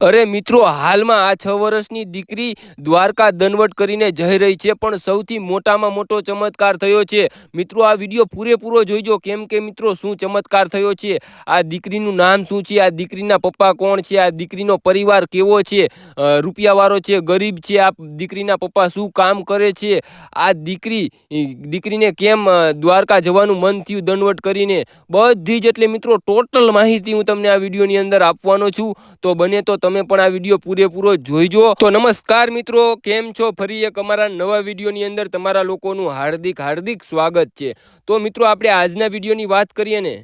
अरे મિત્રો, હાલમાં આ 6 વર્ષની દીકરી દ્વારકા દંડવત કરીને જઈ રહી છે, પણ સૌથી મોટામાં મોટો ચમત્કાર થયો છે. મિત્રો, આ વિડીયો પૂરેપૂરો જોઈજો, કેમ કે મિત્રો શું ચમત્કાર થયો છે. આ દીકરીનું નામ શું છે, આ દીકરીના પપ્પા કોણ છે, આ દીકરીનો પરિવાર કેવો છે, રૂપિયાવાળો છે, ગરીબ છે, આ દીકરીના પપ્પા શું કામ કરે છે, આ દીકરીને કેમ દ્વારકા જવાનું મન થયું દંડવત કરીને, બધી જ એટલે મિત્રો ટોટલ માહિતી હું તમને આ વિડીયોની અંદર આપવાનો છું. તો બને તો તમે પણ આ વિડીયો પૂરેપૂરો જોઈજો. તો નમસ્કાર મિત્રો, કેમ છો? ફરી એક અમારા નવા વિડીયોની અંદર તમારા લોકોનું હાર્દિક હાર્દિક સ્વાગત છે. તો મિત્રો, આપણે આજના વિડીયોની વાત કરીએ ને,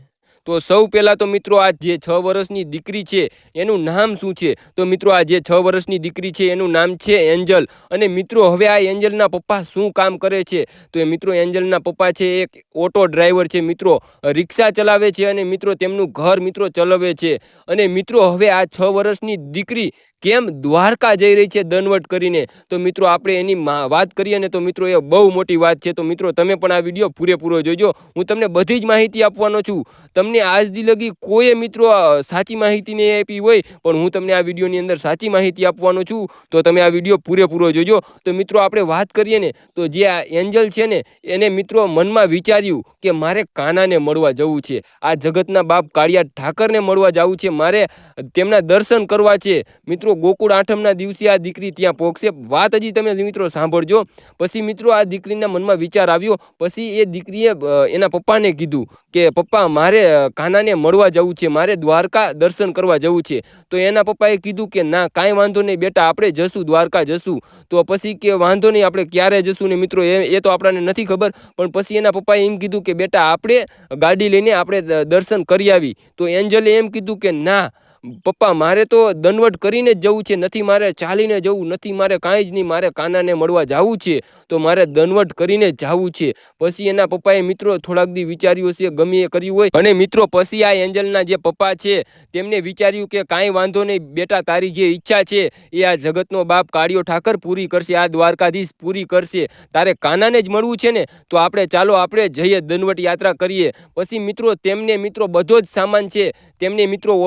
તો સૌ પહેલા તો મિત્રો આ જે 6 વર્ષની દીકરી છે એનું નામ શું છે? તો મિત્રો આ જે 6 વર્ષની દીકરી છે એનું નામ છે એન્જલ. અને મિત્રો હવે આ એન્જલના પપ્પા શું કામ કરે છે? તો એ મિત્રો એન્જલના પપ્પા છે એક ઓટો ડ્રાઈવર છે મિત્રો, રિક્ષા ચલાવે છે અને મિત્રો તેમનું ઘર મિત્રો ચલાવે છે. અને મિત્રો હવે આ 6 વર્ષની દીકરી કેમ દ્વારકા જઈ રહી છે દંડવત કરીને, તો મિત્રો આપણે એની વાત કરીએ ને, તો મિત્રો એ બહુ મોટી વાત છે. તો મિત્રો તમે પણ આ વિડીયો પૂરેપૂરો જોજો, હું તમને બધી જ માહિતી આપવાનો છું. તમને આજ દી લગી કોઈ મિત્રો સાચી માહિતી નહીં આપી હોય, પણ હું તમને આ વિડીયોની અંદર સાચી માહિતી આપવાનો છું. તો તમે આ વિડીયો પૂરેપૂરો જોજો. તો મિત્રો આપણે વાત કરીએ ને, તો જે આ એન્જલ છે ને, એને મિત્રો મનમાં વિચાર્યું કે મારે કાનાને મળવા જવું છે, આ જગતના બાપ કાળિયા ઠાકરને મળવા જવું છે, મારે તેમના દર્શન કરવા છે. મિત્રો ગોકુળ આઠમના દિવસે આ દીકરી ત્યાં પહોંચશે. વાત હજી તમે મિત્રો સાંભળજો. પછી મિત્રો આ દીકરીના મનમાં વિચાર આવ્યો. પછી એ દીકરીએ એના પપ્પાને કીધું કે પપ્પા, મારે કાનાને મળવા જવું છે, મારે દ્વારકા દર્શન કરવા જવું છે. તો એના પપ્પાએ કીધું કે ના, કાંઈ વાંધો નહીં બેટા, આપણે જશું, દ્વારકા જશું. તો પછી કે વાંધો નહીં, આપણે ક્યારે જશું ને મિત્રો એ તો આપણને નથી ખબર. પણ પછી એના પપ્પાએ એમ કીધું કે બેટા, આપણે ગાડી લઈને આપણે દર્શન કરી આવી. તો એન્જલે એમ કીધું કે ના પપ્પા, મારે તો દંડવત કરીને જ જવું છે, નથી મારે ચાલીને જવું, નથી મારે કાંઈ જ નહીં, મારે કાનાને મળવા જવું છે, તો મારે દંડવત કરીને જ જવું છે. પછી એના પપ્પાએ મિત્રો થોડાક દી વિચાર્યું હશે, ગમે એ કર્યું હોય. અને મિત્રો પછી આ એન્જલના જે પપ્પા છે તેમને વિચાર્યું કે કાંઈ વાંધો નહીં બેટા, તારી જે ઈચ્છા છે એ આ જગતનો બાપ કાળિયો ઠાકર પૂરી કરશે, આ દ્વારકાધીશ પૂરી કરશે. તારે કાનાને જ મળવું છે ને, તો આપણે ચાલો આપણે જઈએ, દંડવત યાત્રા કરીએ. પછી મિત્રો તેમને મિત્રો બધો જ સામાન છે, તેમને મિત્રો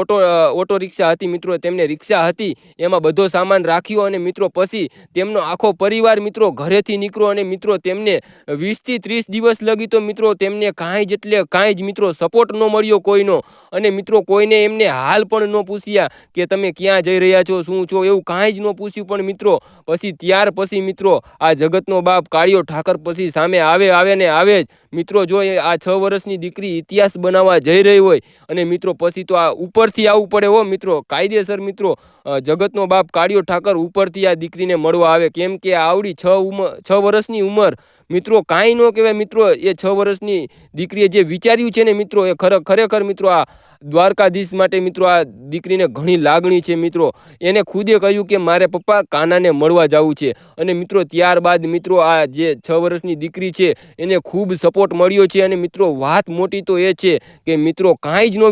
ઓટો રિક્ષા હતી મિત્રો, તેમને રિક્ષા હતી, એમાં બધો સામાન રાખ્યો. અને મિત્રો પછી તેમનો આખો પરિવાર મિત્રો ઘરેથી નીકળ્યો. અને મિત્રો તેમને 20 થી 30 દિવસ લગી તો મિત્રો તેમને કાંઈ જ મિત્રો સપોર્ટ ન મળ્યો કોઈનો. અને મિત્રો કોઈને એમને હાલ પણ ન પૂછ્યા કે તમે ક્યાં જઈ રહ્યા છો, શું છો, એવું કાંઈ જ ન પૂછ્યું. પણ મિત્રો પછી ત્યાર પછી મિત્રો આ જગતનો બાપ કાળિયો ઠાકર પછી સામે આવે ને આવે જ. મિત્રો જો આ 6 વર્ષની દીકરી ઇતિહાસ બનાવવા જઈ રહી હોય, અને મિત્રો પછી તો આ ઉપરથી આવવું પડે હો મિત્રો, કાયદેસર મિત્રો જગતનો બાપ કાળિયો ઠાકર ઉપરથી આ દીકરીને મળવા આવે. કેમ કે આવડી 6 વર્ષની ઉંમર મિત્રો કાંઈ ન કહેવાય. મિત્રો એ 6 વર્ષની દીકરીએ જે વિચાર્યું છે ને મિત્રો, એ ખરેખર મિત્રો આ દ્વારકાધીશ માટે મિત્રો આ દીકરીને ઘણી લાગણી છે મિત્રો. એને ખુદે કહ્યું કે મારે પપ્પા કાનાને મળવા જવું છે. અને મિત્રો ત્યારબાદ મિત્રો આ જે 6 વર્ષની દીકરી છે એને ખૂબ સપોર્ટ મળ્યો છે. અને મિત્રો વાત મોટી તો એ છે કે મિત્રો કાંઈ જ ન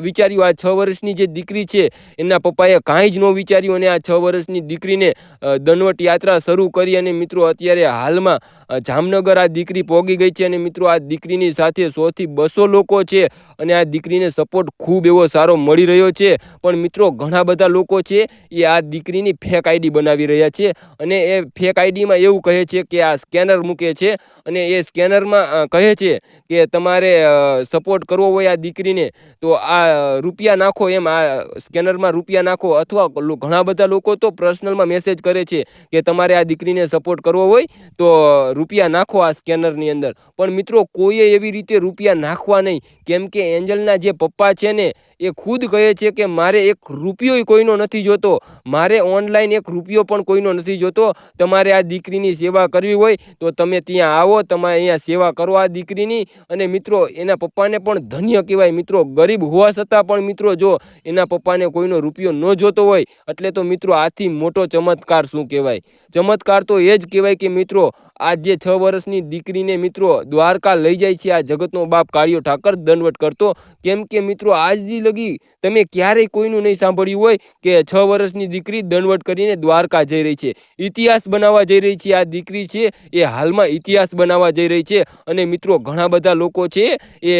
વિચાર્યું. આ 6 વર્ષની જે દીકરી છે એના પપ્પાએ કાંઈ જ ન વિચાર્યું, અને આ 6 વર્ષની દીકરીને દંડવત યાત્રા શરૂ કરી. અને મિત્રો અત્યારે હાલમાં જામનગર આ દીકરી પહોંચી ગઈ છે. અને મિત્રો આ દીકરીની સાથે 100 થી 200 લોકો છે, અને આ દીકરીને સપોર્ટ ખૂબ એવો સારો મળી રહ્યો છે. પણ મિત્રો ઘણા બધા લોકો છે એ આ દીકરીની ફેક આઈડી બનાવી રહ્યા છે, અને એ ફેક આઈડીમાં એવું કહે છે કે આ સ્કેનર મૂકે છે, અને એ સ્કેનરમાં કહે છે કે તમારે સપોર્ટ કરવો હોય આ દીકરીને તો આ રૂપિયા નાખો, એમ આ સ્કેનરમાં રૂપિયા નાખો. અથવા ઘણા બધા લોકો તો પર્સનલમાં મેસેજ કરે છે કે તમારે આ દીકરીને સપોર્ટ કરવો હોય તો રૂપિયા નાખો આ સ્કેનરની અંદર. પણ મિત્રો કોઈએ એવી રીતે રૂપિયા નાખવા નહીં. કેમ કે એન્જલના જે પપ્પા છે ને એ ખુદ કહે છે કે મારે એક રૂપિયો કોઈનો નથી જોતો, મારે ઓનલાઈન એક રૂપિયો પણ કોઈનો નથી જોતો. તમારે આ દીકરીની સેવા કરવી હોય તો તમે ત્યાં આવો, તમે અહીંયા સેવા કરો આ દીકરીની. અને મિત્રો એના પપ્પાને પણ ધન્ય કહેવાય મિત્રો, ગરીબ હોવા છતાં પણ મિત્રો જો એના પપ્પાને કોઈનો રૂપિયો ન જોતો હોય એટલે તો મિત્રો આથી મોટો ચમત્કાર શું કહેવાય. ચમત્કાર તો એ જ કહેવાય કે મિત્રો આ જે 6 વર્ષની દીકરીને મિત્રો દ્વારકા લઈ જાય છે આ જગતનો બાપ કાળિયો ઠાકર દંડવટ કરતો. કેમ કે મિત્રો આજથી લગી તમે ક્યારેય કોઈનું નહીં સાંભળ્યું હોય કે 6 વર્ષની દીકરી દંડવટ કરીને દ્વારકા જઈ રહી છે. ઇતિહાસ બનાવવા જઈ રહી છે આ દીકરી છે એ હાલમાં ઇતિહાસ બનાવવા જઈ રહી છે. અને મિત્રો ઘણા બધા લોકો છે એ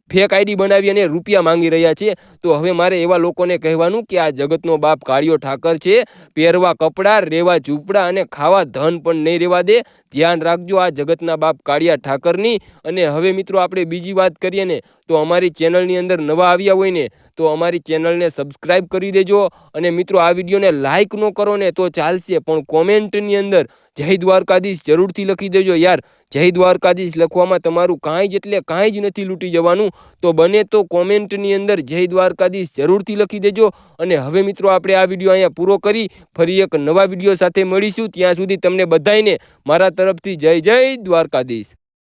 ફેક આઈડી બનાવી અને રૂપિયા માંગી રહ્યા છે. તો હવે મારે એવા લોકોને કહેવાનું કે આ જગતનો બાપ કાળિયો ઠાકર છે. પહેરવા કપડાં, રહેવા ઝૂંપડા અને ખાવા ધન પણ નહીં રહેવા દે. ધ્યાન રાખજો આ જગતના બાપ કાળિયા ઠાકરની. અને હવે મિત્રો આપણે બીજી વાત કરીએ ને તો અમારી ચેનલની અંદર નવા આવ્યા હોય ને તો અમારી ચેનલને સબસ્ક્રાઈબ કરી દેજો. અને મિત્રો આ વિડીયોને લાઇક ન કરો ને તો ચાલશે, પણ કોમેન્ટની અંદર જય દ્વારકાધીશ જરૂરથી લખી દેજો યાર. જય દ્વારકાધીશ લખવામાં તમારું કાંઈ જ એટલે કાંઈ જ નથી લૂંટી જવાનું. તો બને તો કોમેન્ટની અંદર જય દ્વારકાધીશ જરૂરથી લખી દેજો. અને હવે મિત્રો આપણે આ વિડીયો અહીંયા પૂરો કરી ફરી એક નવા વિડીયો સાથે મળીશું. ત્યાં સુધી તમને બધાને મારા તરફથી જય જય દ્વારકાધીશ.